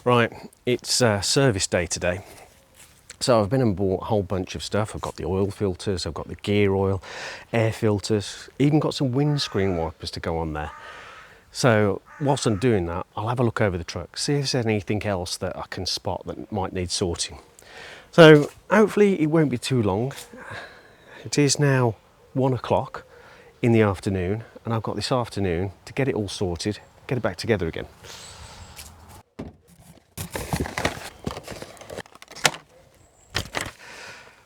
Right, it's service day today. So I've been and bought a whole bunch of stuff. I've got the oil filters, I've got the gear oil, air filters, even got some windscreen wipers to go on there. So whilst I'm doing that, I'll have a look over the truck, see if there's anything else that I can spot that might need sorting. So hopefully it won't be too long. It is now 1 o'clock in the afternoon, and I've got this afternoon to get it all sorted, get it back together again.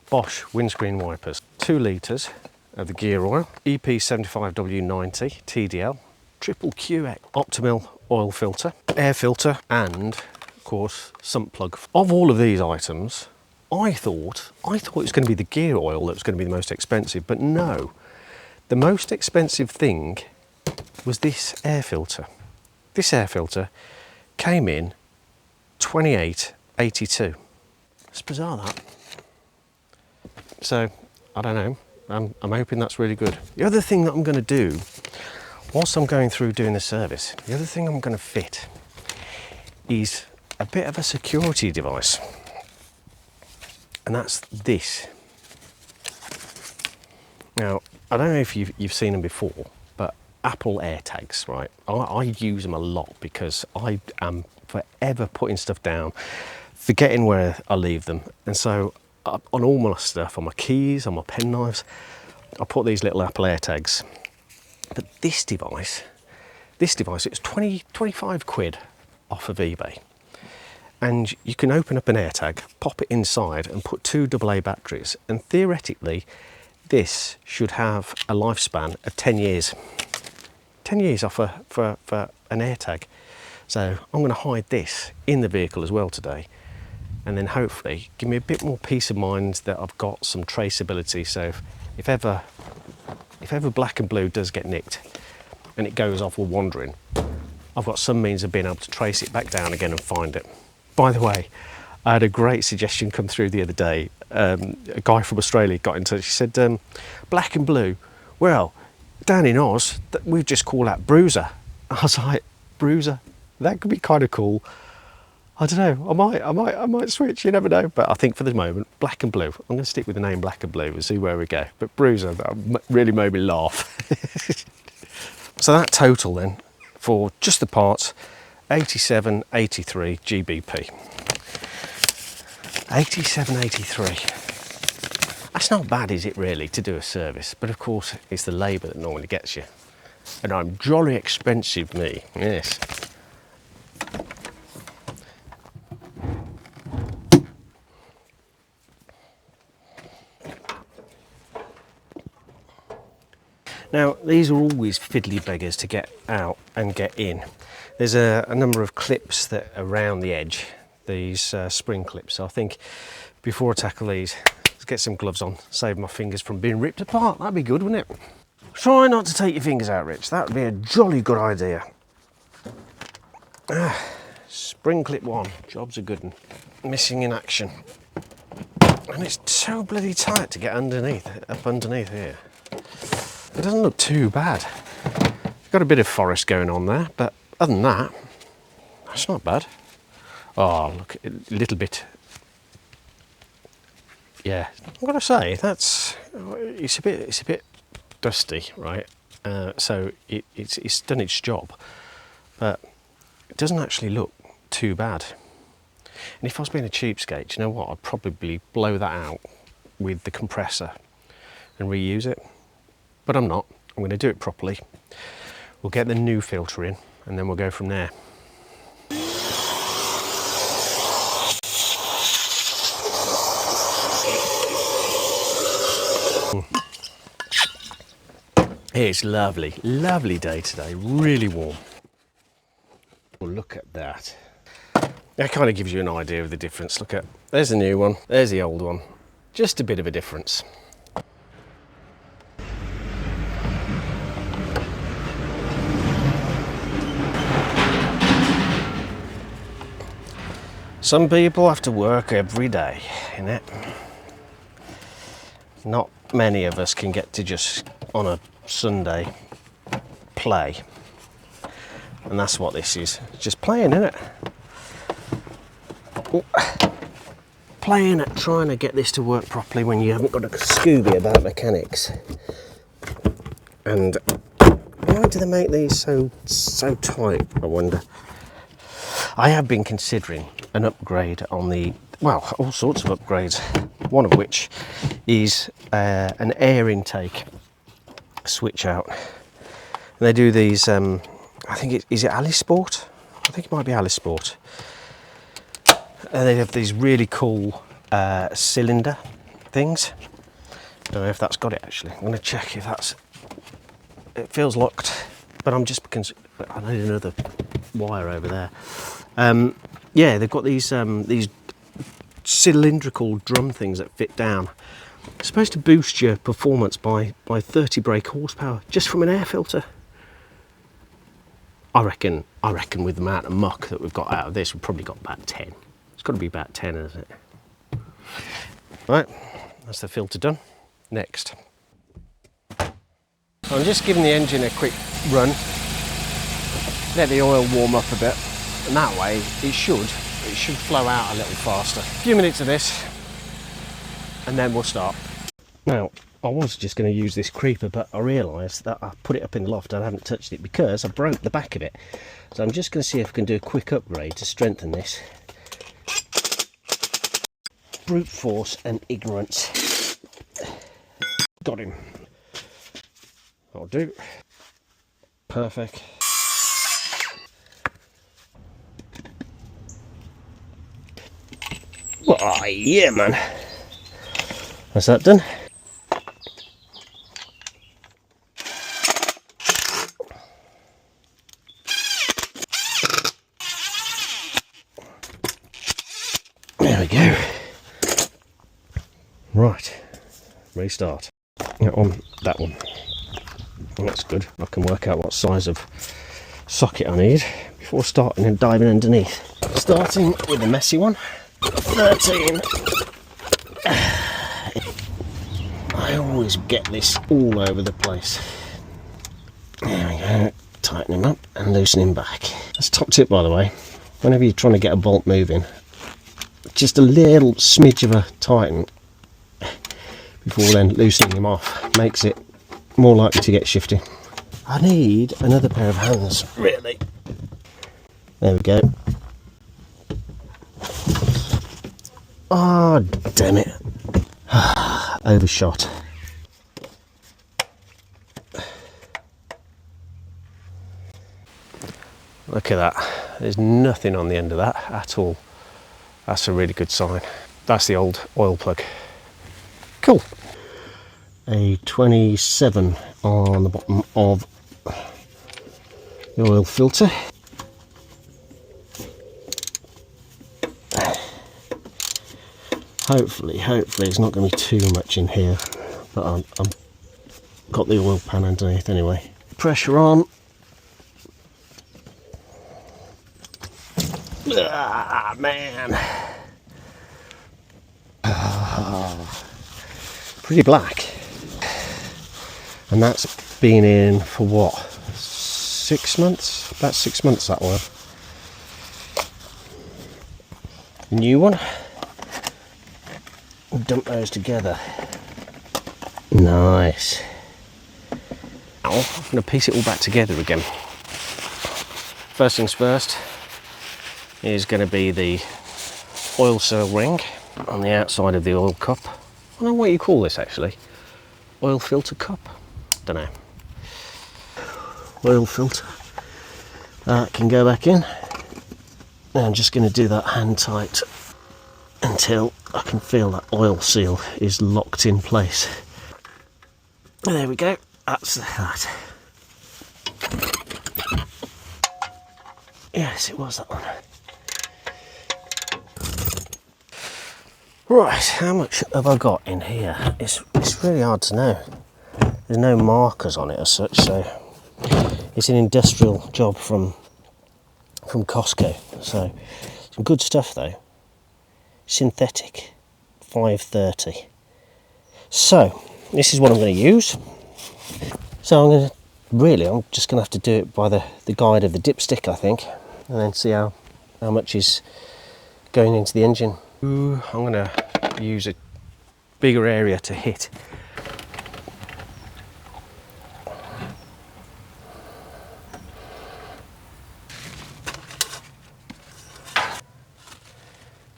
Bosch windscreen wipers, 2 litres of the gear oil, EP75W90 TDL, triple QX Optimil oil filter, air filter, and of course sump plug. Of all of these items, I thought it was going to be the gear oil that was going to be the most expensive, but no. The most expensive thing was this air filter. This air filter came in $28.82. It's bizarre, that. So, I don't know, I'm hoping that's really good. The other thing that I'm going to do, whilst I'm going through doing the service, the other thing I'm going to fit is a bit of a security device. And that's this. Now, I don't know if you've seen them before, but Apple AirTags, right? I use them a lot because I am forever putting stuff down, forgetting where I leave them. And so on all my stuff, on my keys, on my pen knives, I put these little Apple AirTags. But this device, it's 25 quid off of eBay. And you can open up an AirTag, pop it inside and put 2 AA batteries. And theoretically, this should have a lifespan of 10 years. 10 years off for an AirTag. So I'm going to hide this in the vehicle as well today. And then hopefully give me a bit more peace of mind that I've got some traceability. So if ever black and blue does get nicked and it goes off or wandering, I've got some means of being able to trace it back down again and find it. By the way, I had a great suggestion come through the other day. A guy from Australia got in touch. He said, black and blue, well, down in Oz, we just call that bruiser. I was like, bruiser? That could be kind of cool. I don't know, I might switch, you never know. But I think for the moment, black and blue. I'm going to stick with the name black and blue and see where we go. But bruiser, that really made me laugh. So that total then, for just the parts, 87.83 GBP. 87.83. That's not bad, is it really, to do a service? But of course, it's the labour that normally gets you. And I'm jolly expensive, me, yes. Now, these are always fiddly beggars to get out and get in. There's a number of clips that are around the edge, these spring clips. So I think before I tackle these, let's get some gloves on, save my fingers from being ripped apart. That'd be good, wouldn't it? Try not to take your fingers out, Rich. That would be a jolly good idea. Spring clip 1, job's a good one. Missing in action. And it's so bloody tight to get underneath, up underneath here. It doesn't look too bad. Got a bit of forest going on there, but other than that, that's not bad. Oh, look, a little bit. Yeah, I've got to say it's a bit dusty, right? So it's done its job, but it doesn't actually look too bad. And if I was being a cheapskate, you know what? I'd probably blow that out with the compressor and reuse it. But I'm not. I'm going to do it properly. We'll get the new filter in and then we'll go from there. It's lovely, lovely day today, really warm. Well, look at that. That kind of gives you an idea of the difference. Look at, there's the new one, there's the old one. Just a bit of a difference. Some people have to work every day, innit? Not many of us can get to just, on a Sunday, play. And that's what this is. It's just playing, isn't it? playing at trying to get this to work properly when you haven't got a Scooby about mechanics. And why do they make these so tight, I wonder? I have been considering an upgrade on the, well, all sorts of upgrades, one of which is an air intake switch out. And they do these, I think is it Alisport? I think it might be Alisport. And they have these really cool cylinder things. Don't know if that's got it actually. I'm going to check if that's, it feels locked, but I'm just, I need another wire over there. Yeah, they've got these cylindrical drum things that fit down. It's supposed to boost your performance by 30 brake horsepower just from an air filter. I reckon with the amount of muck that we've got out of this, we've probably got about 10. It's got to be about 10, isn't it? Right, that's the filter done. Next, I'm just giving the engine a quick run, let the oil warm up a bit, and that way it should flow out a little faster. A few minutes of this, and then we'll start. Now, I was just going to use this creeper, but I realised that I put it up in the loft and I haven't touched it because I broke the back of it. So I'm just going to see if I can do a quick upgrade to strengthen this. Brute force and ignorance. Got him. That'll do. Perfect. Oh yeah, man. That's that done. There we go. Right, restart. On that one. Well, that's good. I can work out what size of socket I need before starting and diving underneath. Starting with the messy one. 13. I always get this all over the place. There we go. Tighten him up and loosen him back. That's top tip, by the way. Whenever you're trying to get a bolt moving, just a little smidge of a tighten before then loosening him off makes it more likely to get shifty. I need another pair of hands, really. There we go. Oh, damn it. Overshot. Look at that. There's nothing on the end of that at all. That's a really good sign. That's the old oil plug. Cool. A 27 on the bottom of the oil filter. Hopefully it's not going to be too much in here, but I'm got the oil pan underneath anyway. Pressure on. Ah, man. Pretty black. And that's been in for what? 6 months? About 6 months, that oil. New one. Dump those together. Nice. Now I'm going to piece it all back together again. First things first is going to be the oil seal ring on the outside of the oil cup. I don't know what you call this actually. Oil filter cup? Don't know. Oil filter. That can go back in. Now I'm just going to do that hand tight until I can feel that oil seal is locked in place. There we go. That's that. Yes, it was that one. Right, how much have I got in here? It's really hard to know. There's no markers on it as such, so it's an industrial job from Costco. So some good stuff though. Synthetic 530. So this is what I'm going to use. So I'm just going to have to do it by the guide of the dipstick, I think, and then see how much is going into the engine. Ooh, I'm going to use a bigger area to hit.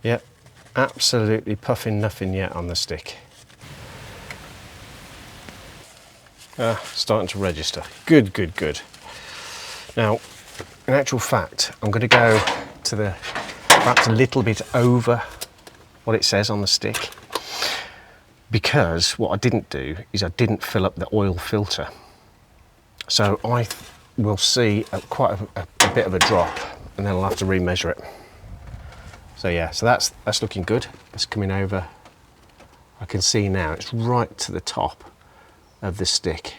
Yep, absolutely puffing nothing yet on the stick. Starting to register. Good, good, good. Now, in actual fact, I'm going to go to the perhaps a little bit over what it says on the stick, because what I didn't do is I didn't fill up the oil filter. So I will see quite a bit of a drop, and then I'll have to remeasure it. So yeah, so that's looking good. It's coming over. I can see now it's right to the top of the stick.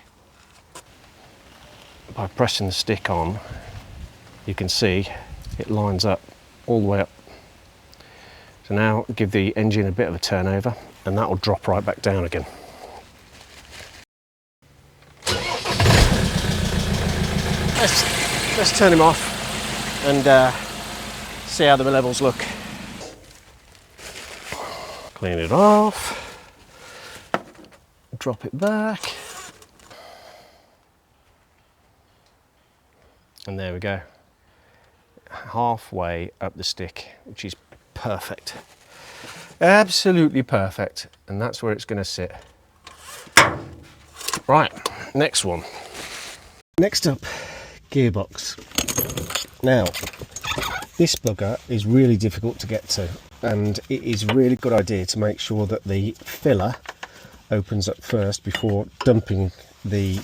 By pressing the stick on, you can see it lines up all the way up. So now give the engine a bit of a turnover, and that will drop right back down again. Let's turn him off and see how the levels look. Clean it off, drop it back, and there we go. Halfway up the stick, which is perfect. Absolutely perfect, and that's where it's going to sit. Right, next one. Next up, gearbox. Now, this bugger is really difficult to get to, and it is a really good idea to make sure that the filler opens up first before dumping the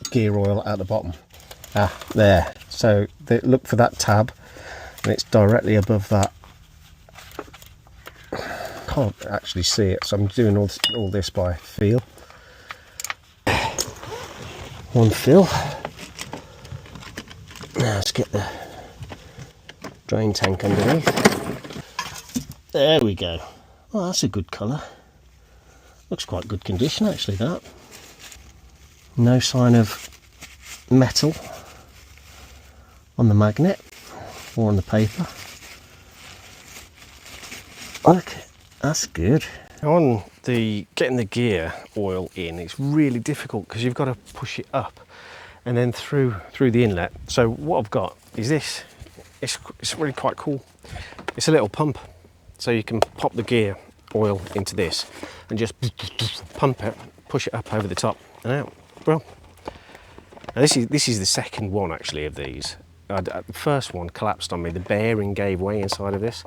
gear oil at the bottom. There. So look for that tab, and it's directly above that. Can't actually see it, so I'm doing all this by feel. One fill. Now let's get the drain tank underneath. There we go. Oh, that's a good colour. Looks quite good condition actually, that. No sign of metal on the magnet or on the paper. Okay, that's good. On the getting the gear oil in, it's really difficult because you've got to push it up and then through the inlet. So what I've got is this. It's really quite cool. It's a little pump, so you can pop the gear oil into this and just pump it, push it up over the top and out. Well, now this is the second one actually of these. The first one collapsed on me. The bearing gave way inside of this,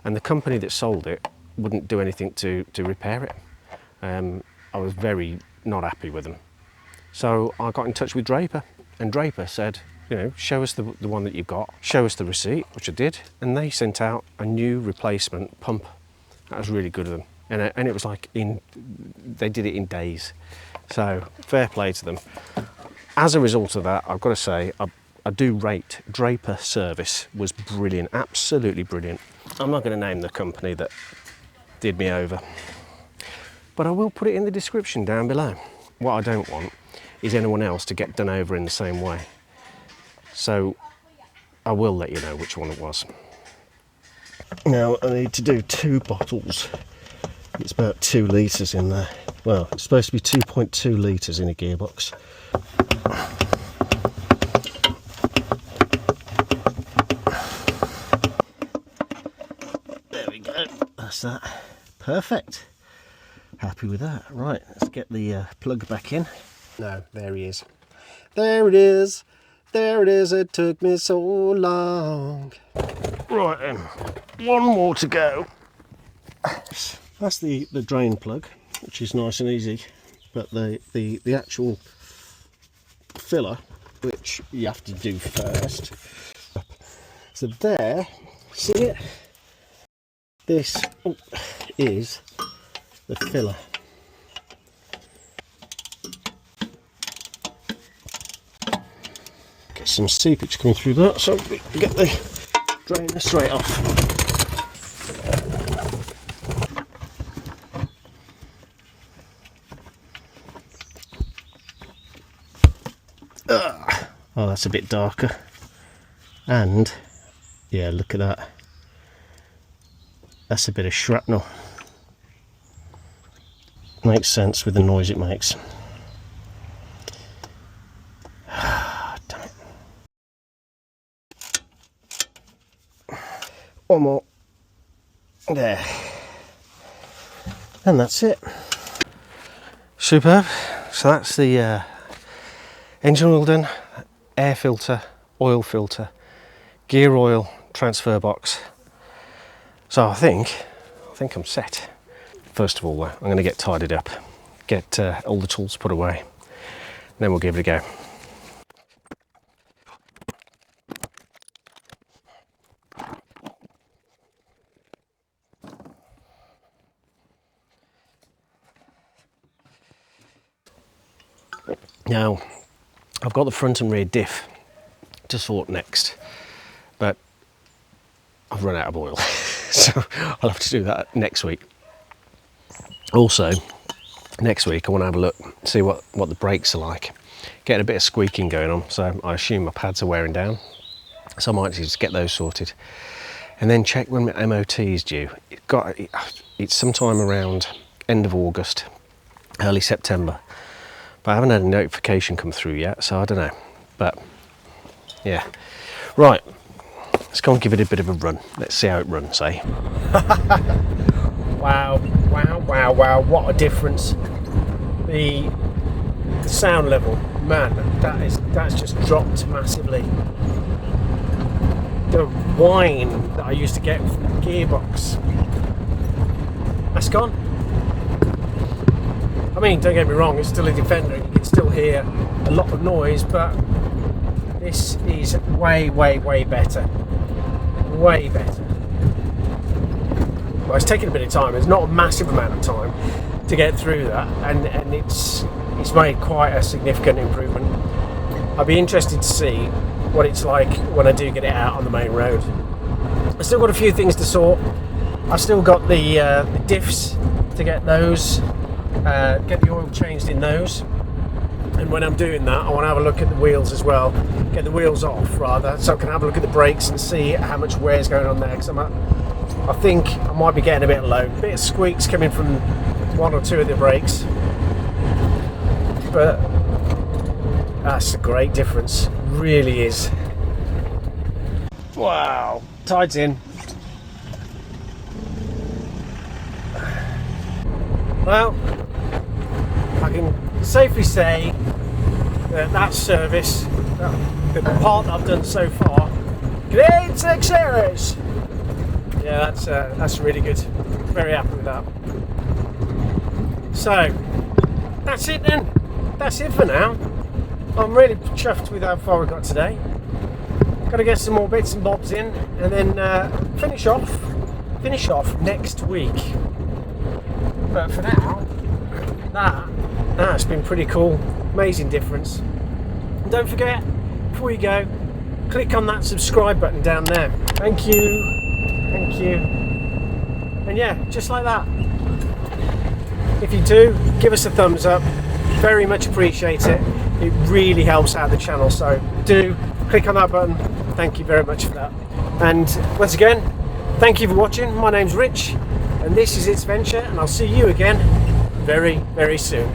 and the company that sold it wouldn't do anything to repair it. I was very not happy with them. So I got in touch with Draper, and Draper said, you know, show us the one that you've got, show us the receipt, which I did, and they sent out a new replacement pump. That was really good of them, and it was like they did it in days. So fair play to them. As a result of that, I've got to say, I do rate Draper service was brilliant, absolutely brilliant. I'm not going to name the company that did me over, but I will put it in the description down below. What I don't want is anyone else to get done over in the same way. So I will let you know which one it was. Now I need to do 2 bottles. It's about 2 litres in there. Well, it's supposed to be 2.2 litres in a gearbox. There we go. That's that. Perfect. Happy with that. Right, let's get the plug back in. No, there he is. There it is. There it is. It took me so long. Right then, one more to go. That's the drain plug, which is nice and easy, but the actual filler, which you have to do first. So there, see it? This is the filler. Get some seepage coming through that, so we can get the drainer straight off. Oh, that's a bit darker. And yeah, look at that. That's a bit of shrapnel. Makes sense with the noise it makes. Damn it. One more. There. And that's it. Superb. So that's the engine oil done, air filter, oil filter, gear oil, transfer box. So I think I'm set. First of all, I'm going to get tidied up, get all the tools put away, then we'll give it a go. Now, I've got the front and rear diff to sort next, but I've run out of oil, so I'll have to do that next week. Also, next week I want to have a look, see what the brakes are like. Getting a bit of squeaking going on, so I assume my pads are wearing down, so I might just get those sorted. And then check when my MOT is due. It's sometime around end of August, early September. But I haven't had a notification come through yet, so I don't know. But yeah, right, let's go and give it a bit of a run. Let's see how it runs, eh? Wow, wow, wow, wow, what a difference. The sound level, man, that's just dropped massively. The whine that I used to get from the gearbox, that's gone. I mean, don't get me wrong, it's still a Defender, you can still hear a lot of noise, but this is way, way, way better. Way better. Well, it's taken a bit of time. It's not a massive amount of time to get through that, and it's made quite a significant improvement. I'd be interested to see what it's like when I do get it out on the main road. I've still got a few things to sort. I've still got the diffs to get those, get the oil changed in those, and when I'm doing that I want to have a look at the wheels as well, get the wheels off rather, so I can have a look at the brakes and see how much wear is going on there, because I think I might be getting a bit low, a bit of squeaks coming from one or two of the brakes, but that's a great difference, really is. Wow, tide's in. Well, I can safely say that service, the part that I've done so far, great success. Yeah, that's really good. Very happy with that. So that's it then. That's it for now. I'm really chuffed with how far we got today. Got to get some more bits and bobs in, and then finish off next week. But for now, that's been pretty cool. Amazing difference. And don't forget, before you go, click on that subscribe button down there. Thank you. Thank you. And yeah, just like that. If you do, give us a thumbs up. Very much appreciate it. It really helps out the channel. So do click on that button. Thank you very much for that. And once again, thank you for watching. My name's Rich, and this is It's Venture, and I'll see you again very, very soon.